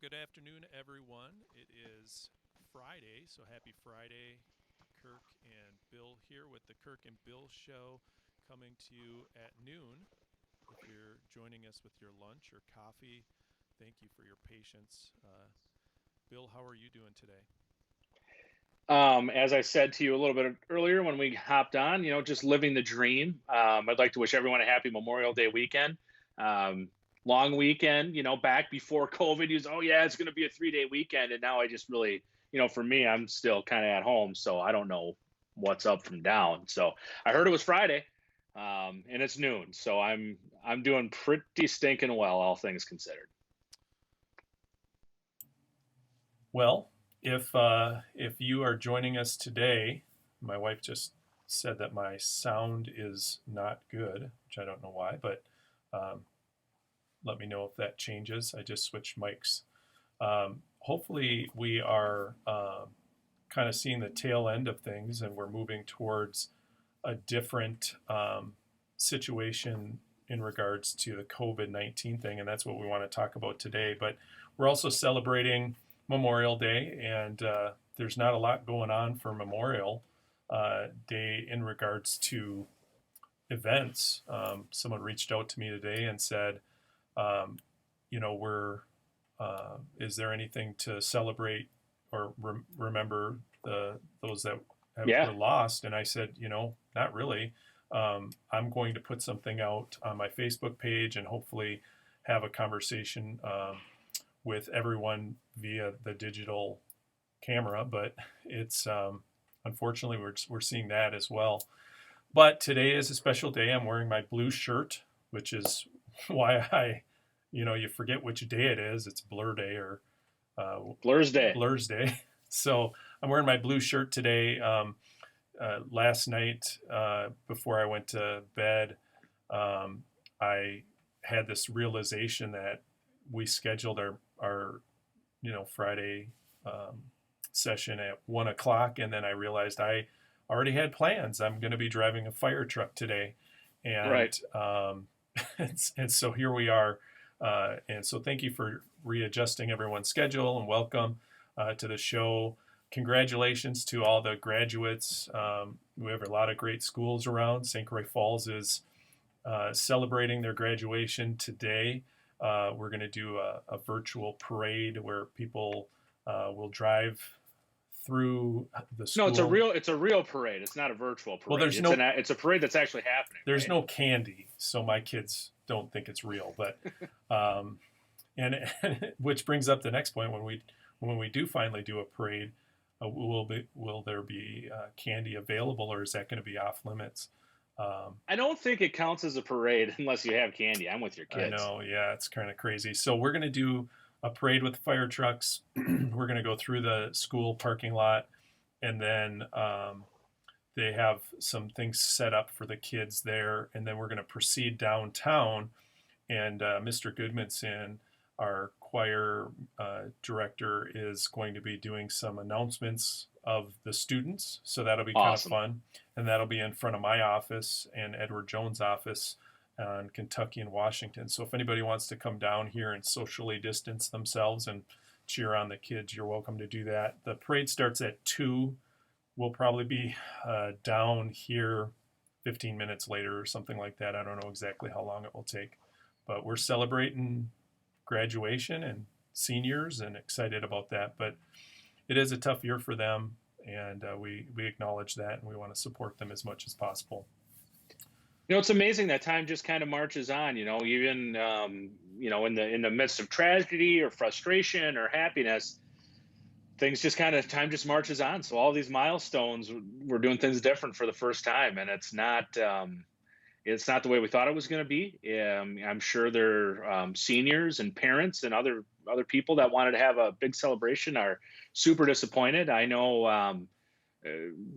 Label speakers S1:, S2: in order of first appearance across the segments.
S1: good afternoon, everyone. It is Friday, so happy Friday. Kirk and Bill here with the Kirk and Bill Show coming to you at noon. If you're joining us with your lunch or coffee, thank you for your patience. Bill, how are you doing today?
S2: As I said to you a little bit earlier when we hopped on, just living the dream. I'd like to wish everyone a happy Memorial Day weekend. Um, Long weekend, back before COVID, you was, oh yeah, it's going to be a 3 day weekend. And now I just really, for me, I'm still kind of at home. So I don't know what's up from down. So I heard it was Friday, and it's noon. So I'm doing pretty stinking well, all things considered.
S1: Well, if you are joining us today, my wife just said that my sound is not good, which I don't know why, but um, let me know if that changes. I just switched mics. Hopefully, we are kind of seeing the tail end of things, and we're moving towards a different situation in regards to the COVID-19 thing, and that's what we want to talk about today. But we're also celebrating Memorial Day, and there's not a lot going on for Memorial Day in regards to events. Someone reached out to me today and said, um, we're is there anything to celebrate or remember those that
S2: Yeah.
S1: were lost? And I said, not really. I'm going to put something out on my Facebook page and hopefully have a conversation with everyone via the digital camera. But it's unfortunately we're seeing that as well. But today is a special day. I'm wearing my blue shirt, which is why you forget which day it is. It's Blur Day or uh,
S2: Blur's Day.
S1: Blur's Day. So I'm wearing my blue shirt today. Last night, before I went to bed, I had this realization that we scheduled our Friday session at 1 o'clock, and then I realized I already had plans. I'm going to be driving a fire truck today, and
S2: Right.
S1: and so here we are. And so thank you for readjusting everyone's schedule and welcome to the show. Congratulations to all the graduates. We have a lot of great schools around. St. Croix Falls is celebrating their graduation today. We're going to do a virtual parade where people will drive through the
S2: No,
S1: school.
S2: it's a real parade. It's not a virtual
S1: Well,
S2: parade. It's a parade that's actually happening,
S1: there's
S2: right?
S1: no candy, so my kids don't think it's real. But um, and which brings up the next point when we do finally do a parade, will there be candy available, or is that going to be off limits? Um,
S2: I don't think it counts as a parade unless you have candy. I'm with your
S1: I
S2: kids.
S1: know, yeah, it's kind of crazy. So we're going to do a parade with fire trucks. We're going to go through the school parking lot, and then they have some things set up for the kids there, and then we're going to proceed downtown. And Mr. Goodmanson, our choir director, is going to be doing some announcements of the students. So that'll be kind of
S2: Awesome.
S1: fun. And that'll be in front of my office and Edward Jones' office on Kentucky and Washington. So if anybody wants to come down here and socially distance themselves and cheer on the kids, you're welcome to do that. The parade starts at 2. We'll probably be down here 15 minutes later or something like that. I don't know exactly how long it will take. But we're celebrating graduation and seniors and excited about that. But it is a tough year for them, and we acknowledge that, and we want to support them as much as possible.
S2: It's amazing that time just kind of marches on. Even in the midst of tragedy or frustration or happiness, things just kind of time just marches on. So all these milestones, we're doing things different for the first time, and it's not the way we thought it was going to be. I'm sure there are seniors and parents and other people that wanted to have a big celebration are super disappointed. I know uh,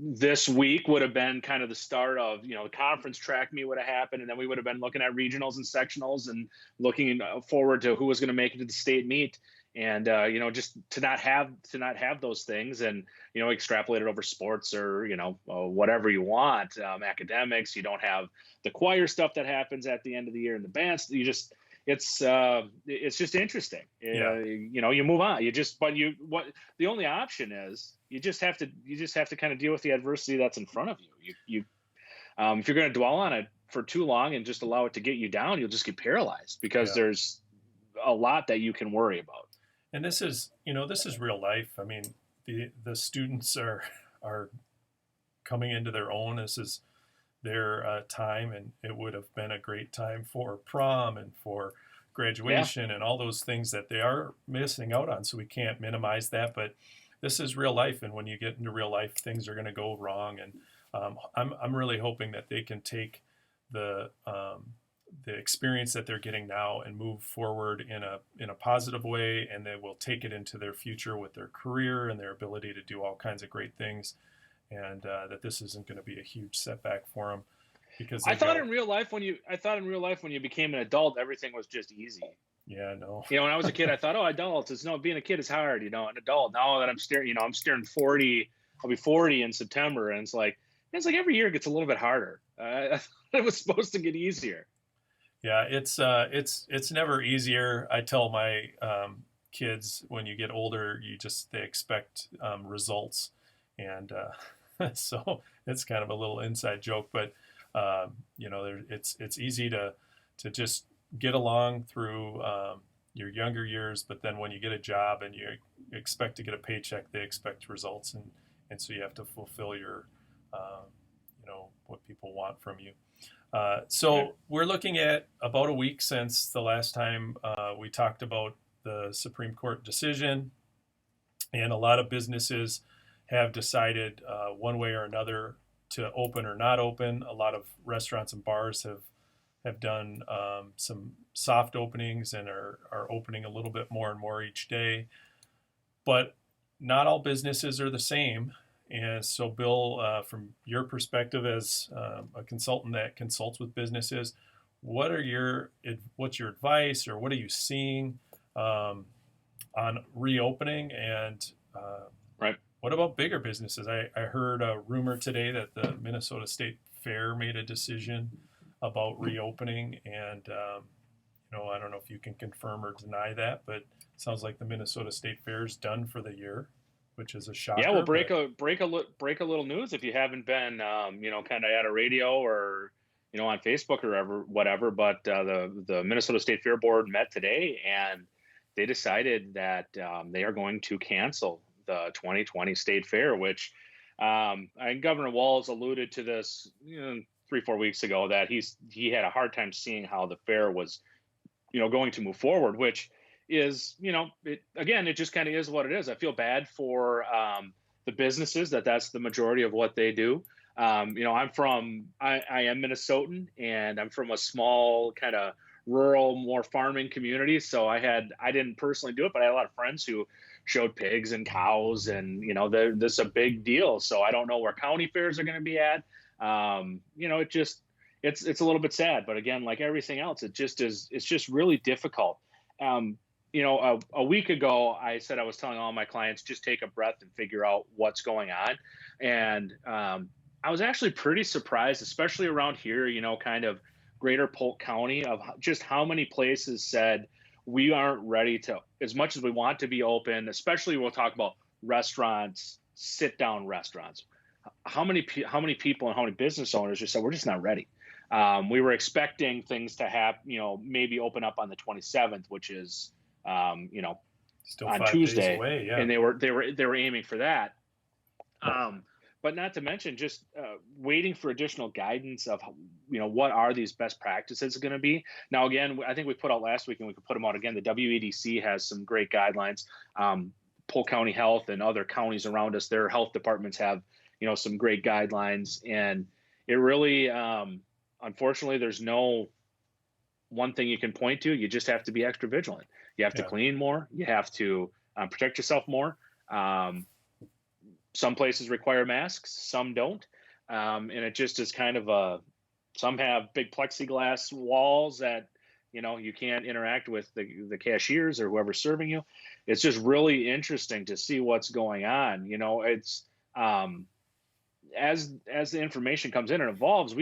S2: this week would have been kind of the start of the conference track meet would have happened, and then we would have been looking at regionals and sectionals and looking forward to who was going to make it to the state meet. And just to not have those things, and extrapolate it over sports or whatever you want, academics. You don't have the choir stuff that happens at the end of the year and the bands. it's just interesting.
S1: Yeah,
S2: You move on. The only option is you just have to kind of deal with the adversity that's in front of you. If you're going to dwell on it for too long and just allow it to get you down, you'll just get paralyzed because
S1: yeah.
S2: there's a lot that you can worry about.
S1: And this is real life. I mean, the students are coming into their own. This is their time, and it would have been a great time for prom and for
S2: Yeah,
S1: graduation and all those things that they are missing out on. So we can't minimize that, but this is real life, and when you get into real life, things are going to go wrong. And I'm really hoping that they can take the the experience that they're getting now and move forward in a positive way, and they will take it into their future with their career and their ability to do all kinds of great things, and that this isn't going to be a huge setback for them because
S2: I
S1: they've
S2: thought
S1: got.
S2: in real life when you became an adult, everything was just easy.
S1: Yeah, no.
S2: When I was a kid, I thought, oh, adults, it's no, being a kid is hard. An adult. Now that I'm staring 40. I'll be 40 in September, and it's like every year it gets a little bit harder. I thought it was supposed to get easier.
S1: Yeah, it's never easier. I tell my kids when you get older, they expect results, and so it's kind of a little inside joke. But it's easy to just get along through your younger years, but then when you get a job and you expect to get a paycheck, they expect results, and so you have to fulfill your what people want from you.
S2: Yeah.
S1: So we're looking at about a week since the last time we talked about the Supreme Court decision, and a lot of businesses have decided one way or another to open or not open. A lot of restaurants and bars have done some soft openings and are opening a little bit more and more each day, but not all businesses are the same. And so, Bill, from your perspective as a consultant that consults with businesses, what's your advice, or what are you seeing on reopening? And
S2: Right.
S1: what about bigger businesses? I heard a rumor today that the Minnesota State Fair made a decision about reopening, and I don't know if you can confirm or deny that, but it sounds like the Minnesota State Fair is done for the year, which is a
S2: Yeah, well,
S1: shocker. But
S2: break a little news if you haven't been, kind of at a radio or, on Facebook or whatever. But the Minnesota State Fair Board met today, and they decided that they are going to cancel the 2020 State Fair, which I think Governor Walz alluded to this 3-4 weeks ago, that he had a hard time seeing how the fair was going to move forward, which is, it just kind of is what it is. I feel bad for the businesses that's the majority of what they do. I am Minnesotan, and I'm from a small kind of rural, more farming community. So I didn't personally do it, but I had a lot of friends who showed pigs and cows, and this is a big deal. So I don't know where county fairs are going to be at. It's a little bit sad, but again, like everything else, it's just really difficult. A week ago, I said I was telling all my clients, just take a breath and figure out what's going on. And I was actually pretty surprised, especially around here, kind of greater Polk County, of just how many places said we aren't ready to, as much as we want to be open, especially we'll talk about restaurants, sit down restaurants. How many people and how many business owners just said, we're just not ready. We were expecting things to have, maybe open up on the 27th, which is,
S1: still
S2: on
S1: 5 days
S2: Tuesday,
S1: away. Yeah.
S2: and they were aiming for that. But not to mention just waiting for additional guidance of what are these best practices going to be. Now, again, I think we put out last week, and we could put them out again. The WEDC has some great guidelines. Polk County Health and other counties around us, their health departments have some great guidelines, and it really, unfortunately, there's no one thing you can point to. You just have to be extra vigilant. You have to
S1: Yeah.
S2: clean more. You have to protect yourself more. Some places require masks, some don't. And it just is kind of some have big plexiglass walls that, you can't interact with the cashiers or whoever's serving you. It's just really interesting to see what's going on. It's as the information comes in and evolves,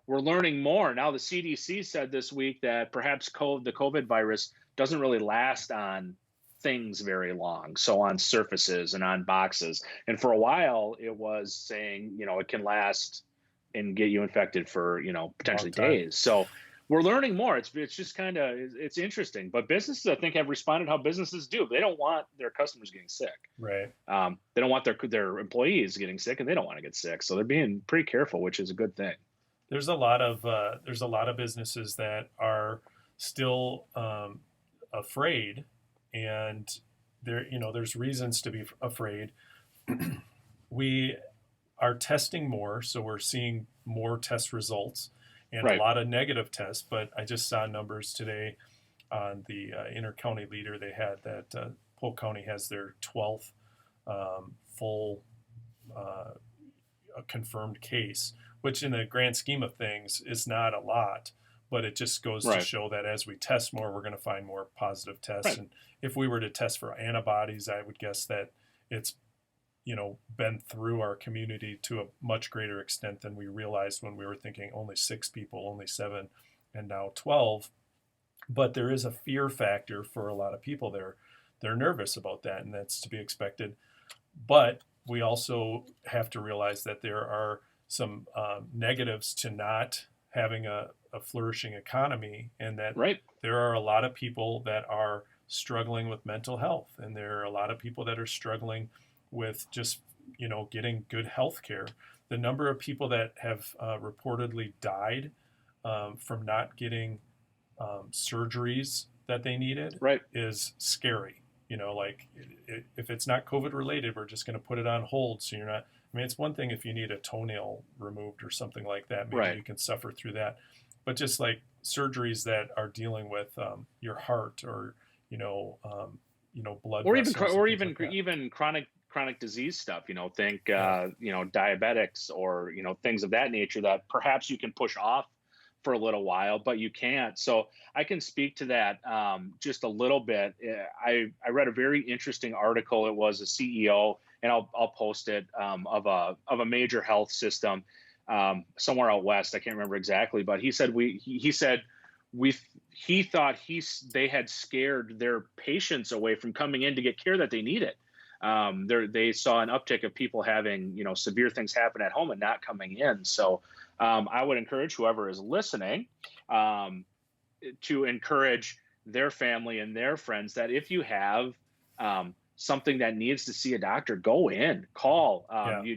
S2: we're learning more. Now, the CDC said this week that perhaps the COVID virus doesn't really last on things very long, so on surfaces and on boxes. And for a while, it was saying, it can last and get you infected for,
S1: Long
S2: potentially
S1: time.
S2: days. So we're learning more. It's just kind of it's interesting. But businesses, I think, have responded how businesses do. They don't want their customers getting sick.
S1: Right.
S2: They don't want their employees getting sick, and they don't want to get sick. So they're being pretty careful, which is a good thing.
S1: There's a lot of businesses that are still afraid, and there's reasons to be afraid. We are testing more, so we're seeing more test results and a
S2: Right.
S1: lot of negative tests. But I just saw numbers today on the inter-county leader. They had that Polk County has their 12th full confirmed case, which in the grand scheme of things is not a lot. But it just goes to
S2: Right.
S1: show that as we test more, we're going to find more positive tests.
S2: Right.
S1: And if we were to test for antibodies, I would guess that it's been through our community to a much greater extent than we realized when we were thinking only 6 people, only 7, and now 12. But there is a fear factor for a lot of people. They're nervous about that, and that's to be expected. But we also have to realize that there are some negatives to not having a flourishing economy, and that
S2: Right.
S1: there are a lot of people that are struggling with mental health, and there are a lot of people that are struggling with just getting good health care. The number of people that have reportedly died from not getting surgeries that they needed
S2: Right.
S1: is scary. Like if it's not COVID related, we're just going to put it on hold. So you're not. I mean, it's one thing if you need a toenail removed or something like that. Maybe
S2: Right.
S1: you can suffer through that. But just like surgeries that are dealing with your heart or blood
S2: Or
S1: vessels and things
S2: even
S1: like that.
S2: even chronic disease stuff. Think
S1: Yeah.
S2: diabetics or things of that nature that perhaps you can push off for a little while, but you can't. So I can speak to that just a little bit. I read a very interesting article. It was a CEO, and I'll post it, of a major health system somewhere out west. I can't remember exactly, but he said we he thought they had scared their patients away from coming in to get care that they needed. They saw an uptick of people having severe things happen at home and not coming in. So I would encourage whoever is listening to encourage their family and their friends that if you have something that needs to see a doctor, go in, call.
S1: Yeah.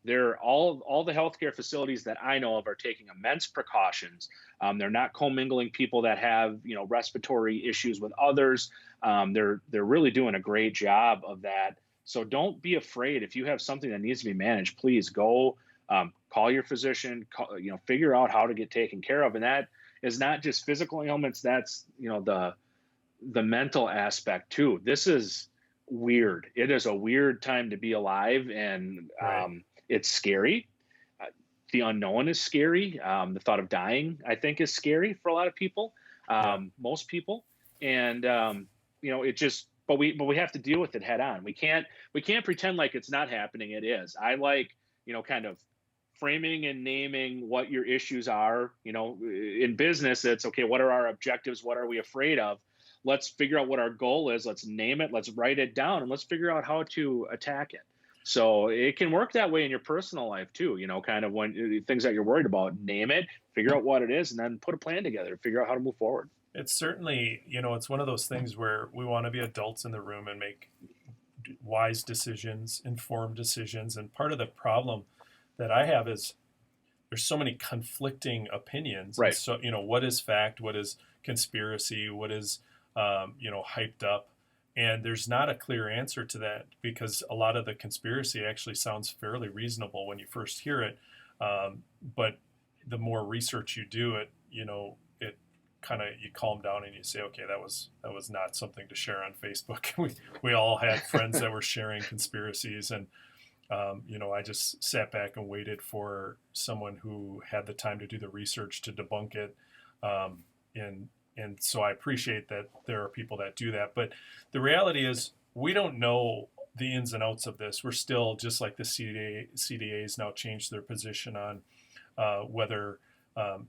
S2: They're all the healthcare facilities that I know of are taking immense precautions. They're not commingling people that have respiratory issues with others. They're really doing a great job of that. So don't be afraid. If you have something that needs to be managed, please go call your physician. Figure out how to get taken care of, and that is not just physical ailments. That's the mental aspect too. This is weird. It is a weird time to be alive, and
S1: Right.
S2: it's scary. The unknown is scary. The thought of dying, I think, is scary for a lot of people,
S1: Yeah.
S2: most people, and it just. But we have to deal with it head on. We can't pretend like it's not happening. It is. I like kind of framing and naming what your issues are. In business, it's okay. What are our objectives? What are we afraid of? Let's figure out what our goal is. Let's name it. Let's write it down, and let's figure out how to attack it. So it can work that way in your personal life too. Kind of when things that you're worried about, name it, figure out what it is, and then put a plan together. Figure out how to move forward.
S1: It's certainly, it's one of those things where we want to be adults in the room and make wise decisions, informed decisions. And part of the problem that I have is there's so many conflicting opinions. And
S2: Right.
S1: so, what is fact? What is conspiracy? What is, hyped up? And there's not a clear answer to that because a lot of the conspiracy actually sounds fairly reasonable when you first hear it. But the more research you do, it kind of you calm down and you say, okay, that was not something to share on Facebook. we all had friends that were sharing conspiracies, and I just sat back and waited for someone who had the time to do the research to debunk it. And so I appreciate that there are people that do that. But the reality is we don't know the ins and outs of this. We're still just like the CDA. CDA's now changed their position on whether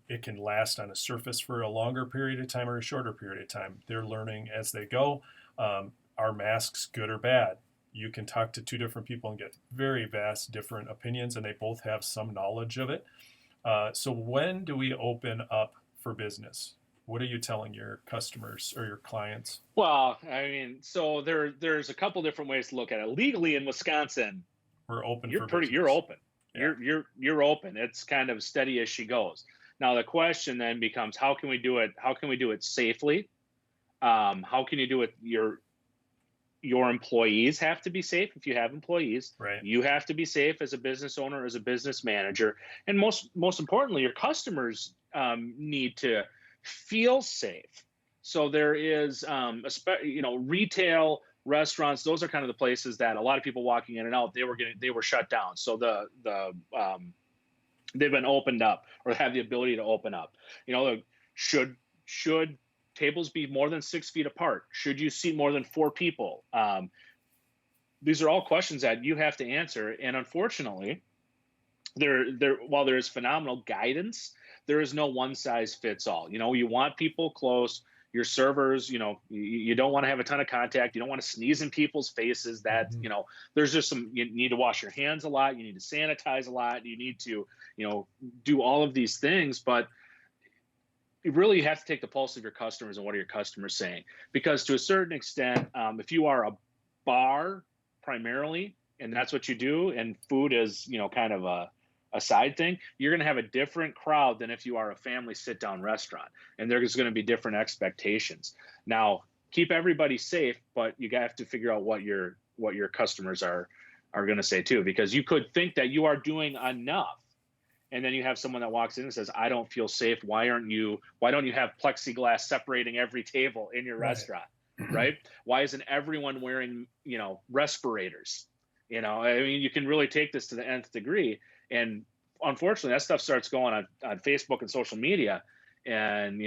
S1: It can last on a surface for a longer period of time or a shorter period of time. They're learning as they go. Are masks good or bad? You can talk to two different people and get very vast different opinions, and they both have some knowledge of it. So when do we open up for business? What are you telling your customers or your clients?
S2: Well, I mean, so there's a couple different ways to look at it. Legally in Wisconsin,
S1: We're open
S2: you're
S1: for
S2: pretty you're
S1: business.
S2: open.
S1: Yeah,
S2: You're open. It's kind of steady as she goes. Now the question then becomes, how can we do it? How can we do it safely? How can you do it? Your employees have to be safe. If you have employees,
S1: right.
S2: you have to be safe as a business owner, as a business manager, and most importantly, your customers need to feel safe. So there is, retail, restaurants. Those are kind of the places that a lot of people walking in and out. They were shut down. So they've been opened up or have the ability to open up. Should tables be more than 6 feet apart? Should you seat more than four people? These are all questions that you have to answer. And unfortunately, while there is phenomenal guidance, there is no one size fits all. You want people close. Your servers, you don't want to have a ton of contact. You don't want to sneeze in people's faces. That
S1: Mm-hmm.
S2: there's just you need to wash your hands a lot. You need to sanitize a lot. You need to do all of these things, but you really have to take the pulse of your customers and what are your customers saying, because to a certain extent, if you are a bar primarily and that's what you do and food is kind of a side thing, you're going to have a different crowd than if you are a family sit down restaurant, and there's going to be different expectations. Now, keep everybody safe, but you have to figure out what your customers are going to say too, because you could think that you are doing enough, and then you have someone that walks in and says, I don't feel safe. Why don't you have plexiglass separating every table in your
S1: Right.
S2: restaurant? Right? Why isn't everyone wearing, respirators? I mean, you can really take this to the nth degree. And unfortunately, that stuff starts going on Facebook and social media. And,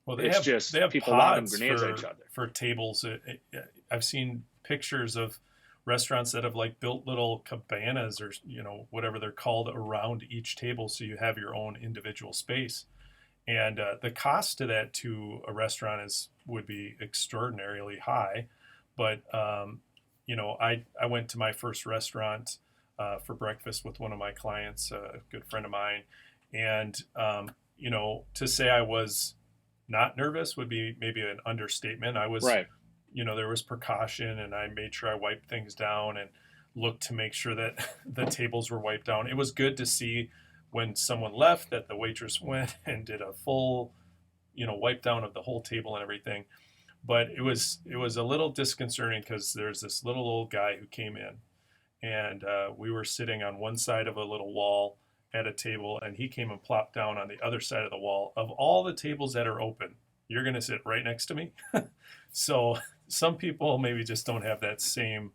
S1: Well,
S2: it's
S1: they
S2: just
S1: have
S2: people lobbing
S1: pods
S2: grenades at each other.
S1: for tables. I've seen pictures of restaurants that have like built little cabanas or whatever they're called around each table, so you have your own individual space. And the cost to that to a restaurant would be extraordinarily high. But I went to my first restaurant for breakfast with one of my clients, a good friend of mine, and to say I was not nervous would be maybe an understatement. I was,
S2: Right.
S1: there was precaution, and I made sure I wiped things down and looked to make sure that the tables were wiped down. It was good to see when someone left that the waitress went and did a full, wipe down of the whole table and everything. But it was a little disconcerting because there's this little old guy who came in, and we were sitting on one side of a little wall at a table, and he came and plopped down on the other side of the wall. Of all the tables that are open, you're going to sit right next to me. So some people maybe just don't have that same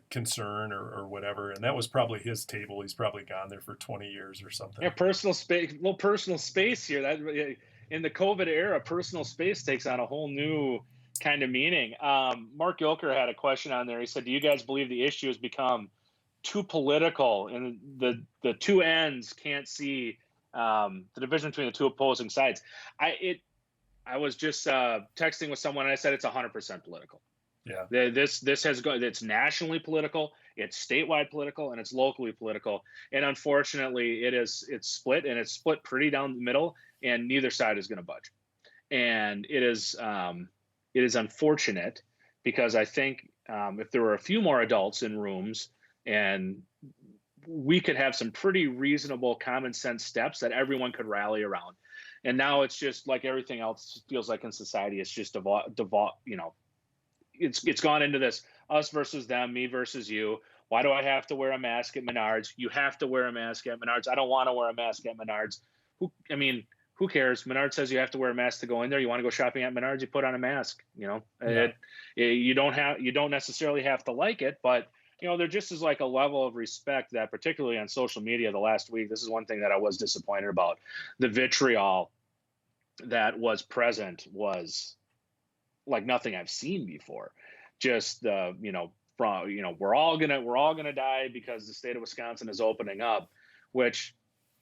S1: concern or whatever, and that was probably his table. He's probably gone there for 20 years or something.
S2: Yeah, personal space, little personal space here. That in the COVID era, personal space takes on a whole new kind of meaning. Mark Ilker had a question on there. He said, "Do you guys believe the issue has become too political, and the two ends can't see the division between the two opposing sides?" I was just texting with someone, and I said it's 100% political.
S1: Yeah.
S2: This has gone. It's nationally political, it's statewide political, and it's locally political. And unfortunately, it's split, and it's split pretty down the middle, and neither side is going to budge. And it is unfortunate, because I think if there were a few more adults in rooms, and we could have some pretty reasonable common sense steps that everyone could rally around. And now it's just like everything else feels like in society. It's just it's gone into this us versus them, me versus you. Why do I have to wear a mask at Menards? You have to wear a mask at Menards. I don't want to wear a mask at Menards. Who cares? Menards says you have to wear a mask to go in there. You want to go shopping at Menards, you put on a mask.
S1: Yeah.
S2: You don't necessarily have to like it, but there just is like a level of respect that, particularly on social media the last week, this is one thing that I was disappointed about. The vitriol that was present was like nothing I've seen before. Just we're all gonna die because the state of Wisconsin is opening up, which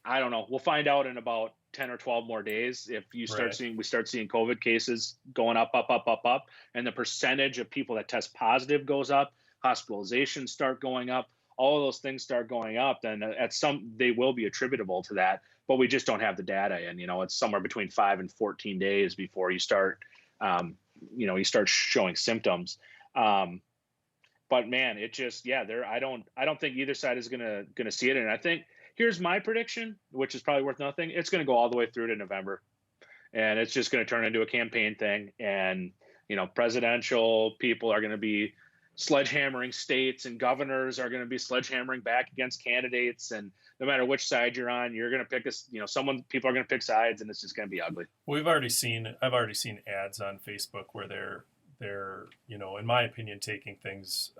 S2: I don't know. We'll find out in about 10 or 12 more days if
S1: Right.
S2: we start seeing COVID cases going up, up, up, up, up, and the percentage of people that test positive goes up, hospitalizations start going up, all of those things start going up, then at some they will be attributable to that, but we just don't have the data. And it's somewhere between 5 and 14 days before you start, um, you start showing symptoms. Um, but man, it just yeah, there I don't think either side is gonna see it. And I think here's my prediction, which is probably worth nothing. It's gonna go all the way through to November, and it's just gonna turn into a campaign thing. And presidential people are gonna be sledgehammering states, and governors are gonna be sledgehammering back against candidates. And no matter which side you're on, you're gonna pick someone. People are gonna pick sides, and it's just gonna be ugly.
S1: I've already seen ads on Facebook where they're in my opinion taking things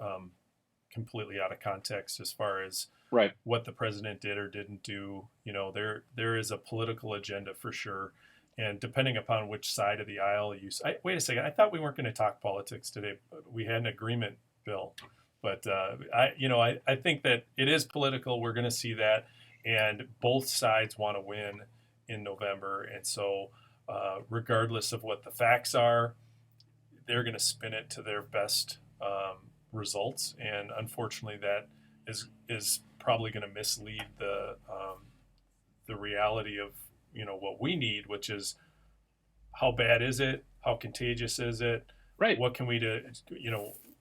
S1: completely out of context as far as
S2: Right.
S1: what the president did or didn't do. There is a political agenda for sure, and depending upon which side of the aisle wait a second. I thought we weren't going to talk politics today. We had an agreement, Bill, but I think that it is political. We're going to see that, and both sides want to win in November, and so regardless of what the facts are, they're going to spin it to their best results, and unfortunately, that is probably going to mislead the reality of what we need, which is how bad is it, how contagious is it,
S2: Right.
S1: what can we do?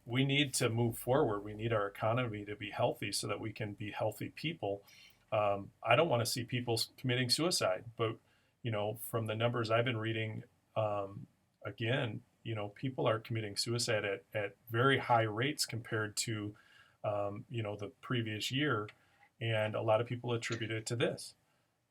S1: We need to move forward. We need our economy to be healthy so that we can be healthy people. I don't want to see people committing suicide, but from the numbers I've been reading, again, people are committing suicide at very high rates compared to, the previous year. And a lot of people attribute it to this.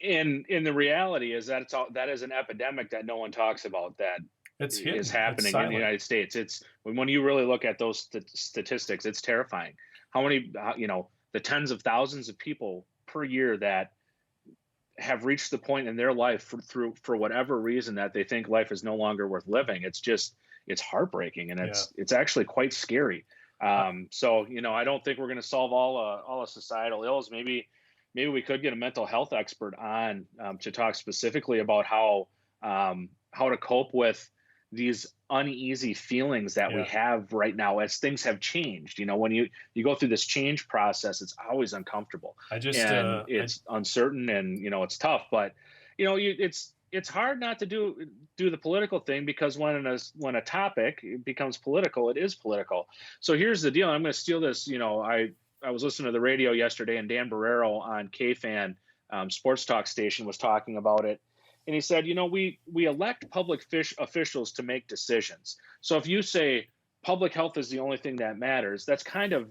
S2: And the reality is that that is an epidemic that no one talks about, that
S1: It's
S2: is
S1: hidden, it's
S2: happening in the
S1: silent.
S2: United States. It's when you really look at those statistics, it's terrifying. How many, the tens of thousands of people per year that have reached the point in their life for whatever reason that they think life is no longer worth living. It's heartbreaking, and
S1: Yeah.
S2: it's actually quite scary.
S1: I,
S2: So I don't think we're going to solve all societal ills. Maybe we could get a mental health expert on, to talk specifically about how to cope with these uneasy feelings that we
S1: yeah.
S2: have right now as things have changed. When you go through this change process, it's always uncomfortable,
S1: I just,
S2: and it's uncertain, and it's tough. But it's hard not to do the political thing, because when a topic becomes political, it is political. So here's the deal. I'm going to steal this. I was listening to the radio yesterday, and Dan Barrero on KFan, sports talk station, was talking about it. And he said, we elect public officials to make decisions. So if you say public health is the only thing that matters, that's kind of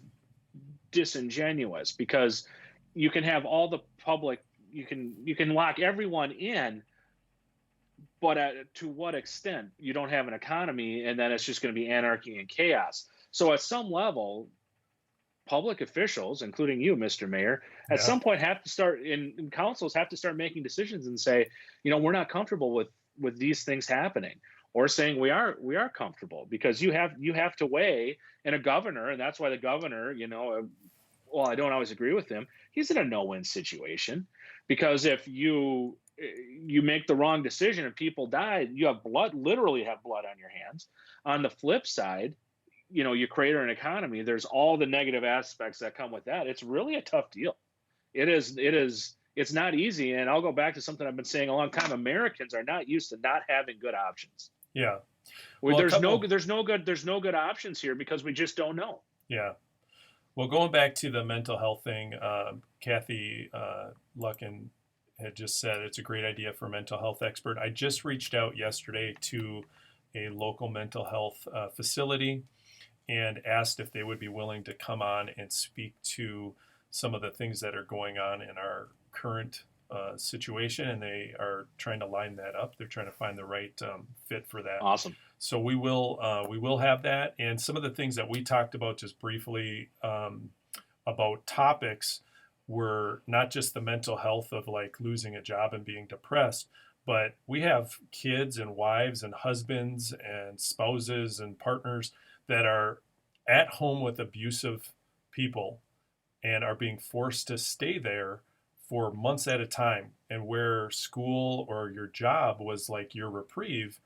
S2: disingenuous, because you can have all the public, you can lock everyone in, but to what extent? You don't have an economy, and then it's just going to be anarchy and chaos. So at some level, public officials, including you, Mr. Mayor, at
S1: yeah.
S2: some point have to start in councils have to start making decisions and say, we're not comfortable with these things happening, or saying we are comfortable, because you have to weigh. And a governor, and that's why the governor, well, I don't always agree with him. He's in a no-win situation, because if you make the wrong decision and people die, you have blood, literally have blood on your hands. On the flip side, you create an economy. There's all the negative aspects that come with that. It's really a tough deal. It's not easy. And I'll go back to something I've been saying a long time. Americans are not used to not having good options.
S1: Yeah.
S2: Where
S1: Well,
S2: there's no good options here, because we just don't know.
S1: yeah. Well, going back to the mental health thing, Kathy Luckin had just said it's a great idea for a mental health expert. I just reached out yesterday to a local mental health facility and asked if they would be willing to come on and speak to some of the things that are going on in our current situation, and they are trying to line that up. They're trying to find the right fit for that.
S2: Awesome.
S1: So we will have that, and some of the things that we talked about just briefly about topics were not just the mental health of like losing a job and being depressed, but we have kids and wives and husbands and spouses and partners that are at home with abusive people and are being forced to stay there for months at a time, and where school or your job was like your reprieve,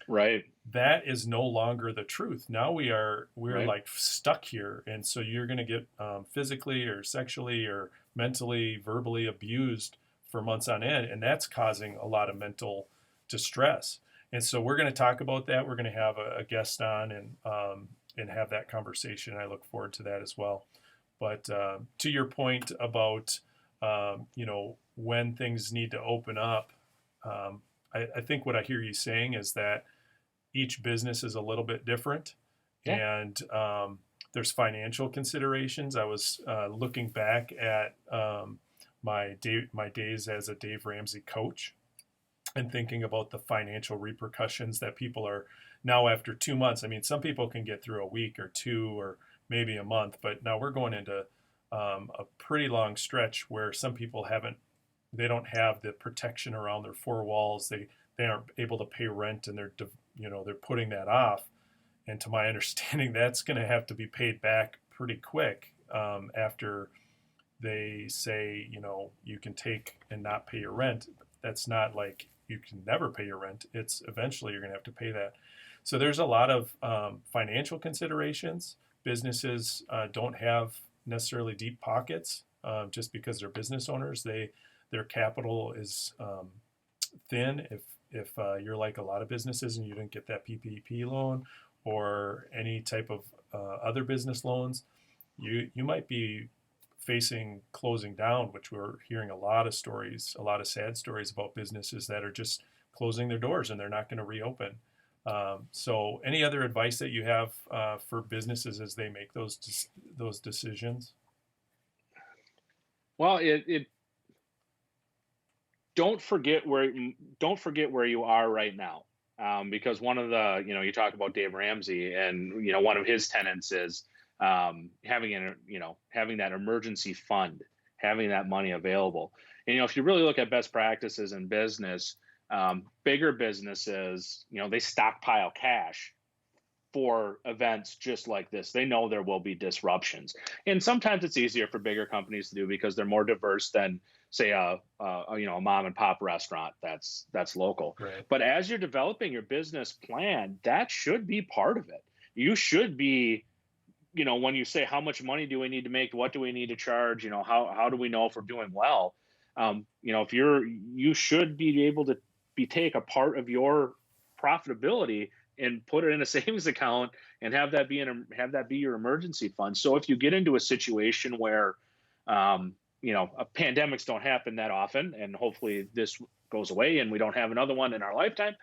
S2: Right.
S1: that is no longer the truth. Now we're
S2: Right.
S1: like stuck here, and so you're going to get physically or sexually or mentally, verbally abused for months on end, and that's causing a lot of mental distress. And so we're going to talk about that. We're going to have a guest on and have that conversation. I look forward to that as well. But to your point about when things need to open up, I think what I hear you saying is that each business is a little bit different,
S2: Yeah.
S1: and there's financial considerations. I was looking back at my days as a Dave Ramsey coach and thinking about the financial repercussions that people are now after 2 months. I mean, some people can get through a week or two or maybe a month, but now we're going into a pretty long stretch where some people they don't have the protection around their four walls. They aren't able to pay rent, and they're putting that off. And to my understanding, that's going to have to be paid back pretty quick after they say, you can take and not pay your rent. That's not like you can never pay your rent. It's eventually you're going to have to pay that. So there's a lot of financial considerations. Businesses don't have necessarily deep pockets just because they're business owners. Their capital is thin. If you're like a lot of businesses and you didn't get that PPP loan or any type of other business loans, you might be facing closing down, which we're hearing a lot of stories, a lot of sad stories about businesses that are just closing their doors and they're not going to reopen. So, any other advice that you have for businesses as they make those decisions?
S2: Well, it don't forget where you are right now, because one of the you talk about Dave Ramsey, and one of his tenets is having that emergency fund, having that money available. And if you really look at best practices in business, bigger businesses, they stockpile cash for events just like this. They know there will be disruptions, and sometimes it's easier for bigger companies to do because they're more diverse than, say, a mom and pop restaurant that's local.
S1: Right.
S2: But as you're developing your business plan, that should be part of it. You should be, when you say how much money do we need to make, what do we need to charge, how do we know if we're doing well? If you should be able to take a part of your profitability and put it in a savings account and have that be your emergency fund. So if you get into a situation where pandemics don't happen that often, and hopefully this goes away and we don't have another one in our lifetime,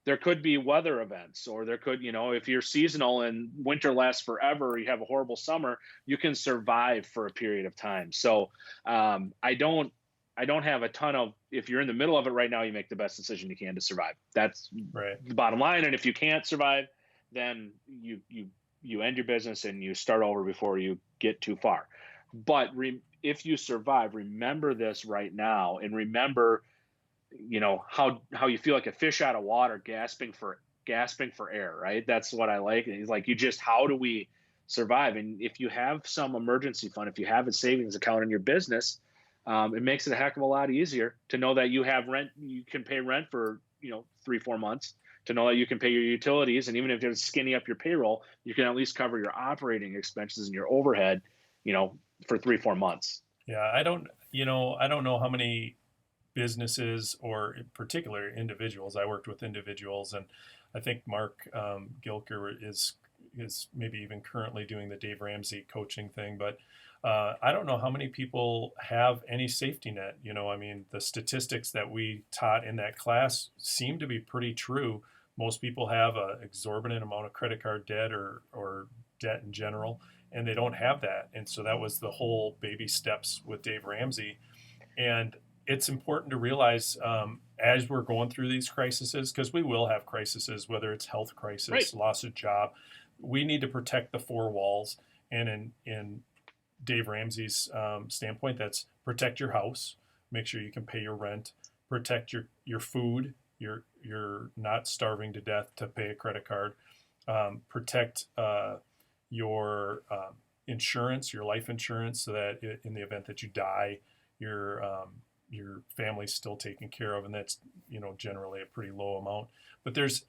S2: there could be weather events, or there could, if you're seasonal and winter lasts forever, you have a horrible summer, you can survive for a period of time. So I don't have a ton of, if you're in the middle of it right now, you make the best decision you can to survive. That's
S1: Right.
S2: the bottom line. And if you can't survive, then you end your business and you start over before you get too far. But if you survive, remember this right now, and remember, how you feel like a fish out of water, gasping for air, right? That's what I like. It's like, how do we survive? And if you have some emergency fund, if you have a savings account in your business, it makes it a heck of a lot easier to know that you have rent, you can pay rent for 3-4 months, to know that you can pay your utilities, and even if you're skinny up your payroll, you can at least cover your operating expenses and your overhead, for 3-4 months.
S1: Yeah, I don't know how many businesses or in particular individuals. I worked with individuals, and I think Mark Gilker is maybe even currently doing the Dave Ramsey coaching thing, but I don't know how many people have any safety net. I mean, the statistics that we taught in that class seem to be pretty true. Most people have an exorbitant amount of credit card debt or debt in general, and they don't have that. And so that was the whole baby steps with Dave Ramsey. And it's important to realize as we're going through these crises, because we will have crises, whether it's health crisis,
S2: Right.
S1: loss of job, we need to protect the four walls. And in Dave Ramsey's standpoint, that's protect your house, make sure you can pay your rent, protect your food, you're not starving to death to pay a credit card, protect your insurance, your life insurance, so that in the event that you die, your family's still taken care of, and that's generally a pretty low amount. But there's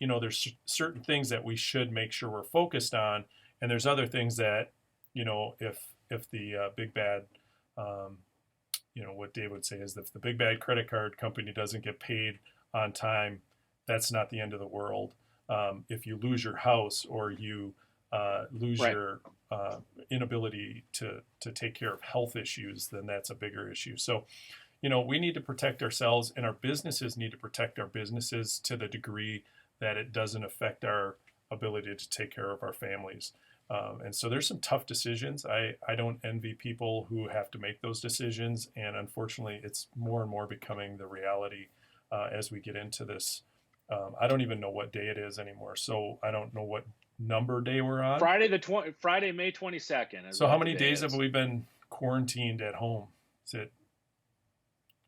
S1: certain things that we should make sure we're focused on, and there's other things that if the big bad what Dave would say is that if the big bad credit card company doesn't get paid on time, that's not the end of the world. If you lose your house or you lose
S2: Right.
S1: your inability to take care of health issues, then that's a bigger issue. So, we need to protect ourselves, and our businesses need to protect our businesses to the degree that it doesn't affect our ability to take care of our families. And so there's some tough decisions. I don't envy people who have to make those decisions. And unfortunately, it's more and more becoming the reality as we get into this. I don't even know what day it is anymore. So I don't know what number day we're on.
S2: Friday, May 22nd is
S1: So how
S2: what the
S1: many
S2: day
S1: days have
S2: is.
S1: we been quarantined at home? Is it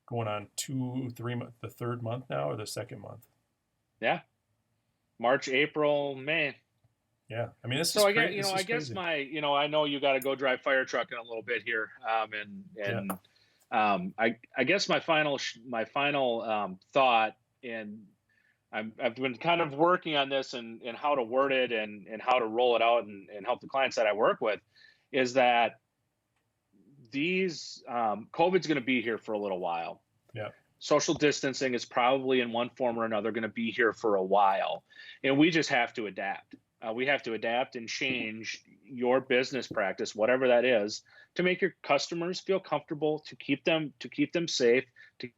S1: going on 2, 3, the third month now or the second month?
S2: Yeah. March, April, May.
S1: Yeah. I mean, this is
S2: So
S1: crazy. This
S2: I
S1: is
S2: guess
S1: crazy.
S2: I know you got to go drive fire truck in a little bit here,
S1: Yeah.
S2: I guess my final thought, and I've been kind of working on this and how to word it and how to roll it out and help the clients that I work with, is that these COVID's going to be here for a little while.
S1: Yeah.
S2: Social distancing is probably in one form or another going to be here for a while, and we just have to adapt. We have to adapt and change your business practice, whatever that is, to make your customers feel comfortable, to keep them safe. To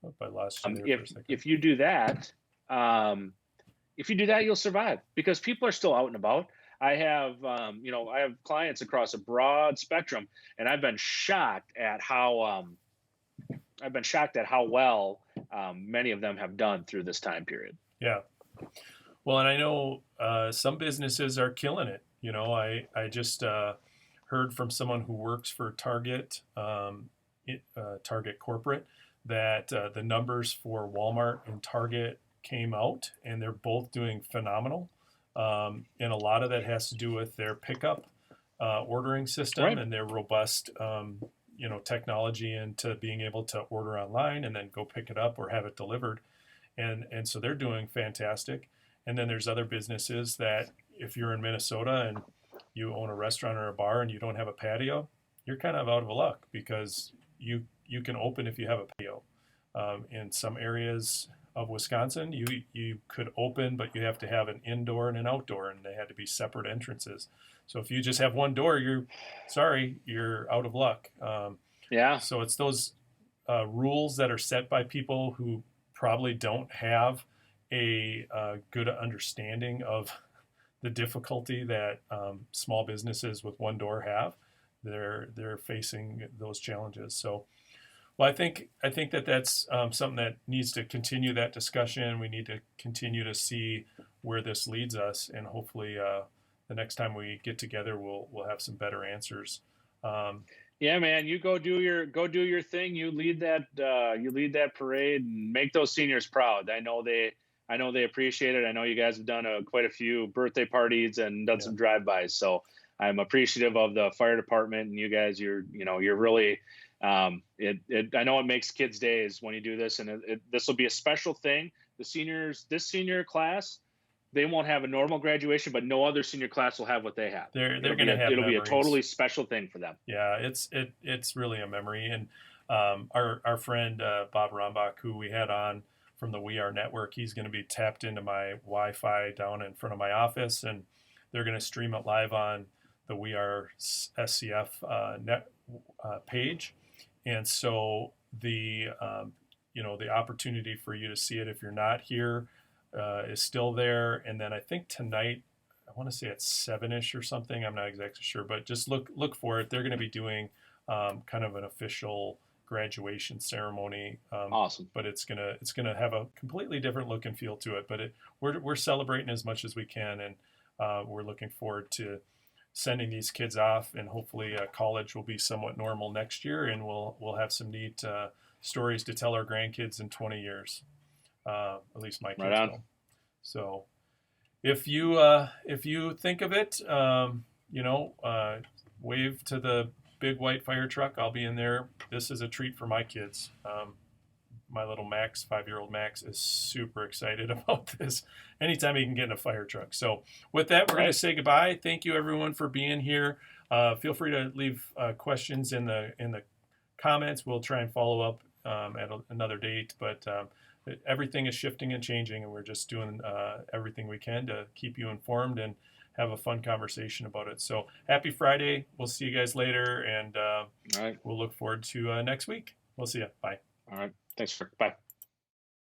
S1: Oh, I lost you there for a second.
S2: if you do that, you'll survive, because people are still out and about. I have clients across a broad spectrum, and I've been shocked at how well many of them have done through this time period.
S1: Yeah. Well, and I know some businesses are killing it. I just heard from someone who works for Target, Target Corporate, that the numbers for Walmart and Target came out, and they're both doing phenomenal. And a lot of that has to do with their pickup ordering system
S2: Right.
S1: and their robust, technology into being able to order online and then go pick it up or have it delivered. And so they're doing fantastic. And then there's other businesses that, if you're in Minnesota and you own a restaurant or a bar and you don't have a patio, you're kind of out of luck, because you can open if you have a patio. In some areas of Wisconsin, you could open, but you have to have an indoor and an outdoor, and they had to be separate entrances. So if you just have one door, you're out of luck.
S2: Yeah.
S1: So it's those rules that are set by people who probably don't have a good understanding of the difficulty that small businesses with one door have. They're facing those challenges. So, well, I think that's something that needs to continue that discussion. We need to continue to see where this leads us, and hopefully, the next time we get together, we'll have some better answers.
S2: Yeah, man, you go do your thing. You lead that parade and make those seniors proud. I know they appreciate it. I know you guys have done quite a few birthday parties and done
S1: Yeah.
S2: some drive-bys. So I'm appreciative of the fire department, and you guys. You're really. I know it makes kids' days when you do this, and this will be a special thing. The seniors, this senior class, they won't have a normal graduation, but no other senior class will have what they have.
S1: They're going to have
S2: It'll be a
S1: memories.
S2: totally special thing for them.
S1: Yeah, it's really a memory. And our friend Bob Rombach, who we had on from the We Are Network, he's going to be tapped into my Wi-Fi down in front of my office, and they're going to stream it live on the We Are SCF net page. And so the the opportunity for you to see it if you're not here is still there. And then I think tonight, I want to say it's 7ish or something. I'm not exactly sure, but just look for it. They're going to be doing kind of an official graduation ceremony.
S2: Awesome.
S1: But it's gonna have a completely different look and feel to it. But we're celebrating as much as we can, and we're looking forward to sending these kids off, and hopefully college will be somewhat normal next year, and we'll have some neat stories to tell our grandkids in 20 years. At least my kids will. So if you think of it, wave to the big white fire truck. I'll be in there. This is a treat for my kids. My little Max, 5-year-old Max, is super excited about this. Anytime he can get in a fire truck. So with that, we're going to
S2: Right.
S1: say goodbye. Thank you everyone for being here. Feel free to leave questions in the comments. We'll try and follow up at another date. But everything is shifting and changing, and we're just doing everything we can to keep you informed and have a fun conversation about it. So happy Friday. We'll see you guys later, and
S2: All right.
S1: we'll look forward to next week. We'll see you. Bye.
S2: All right. Thanks for bye.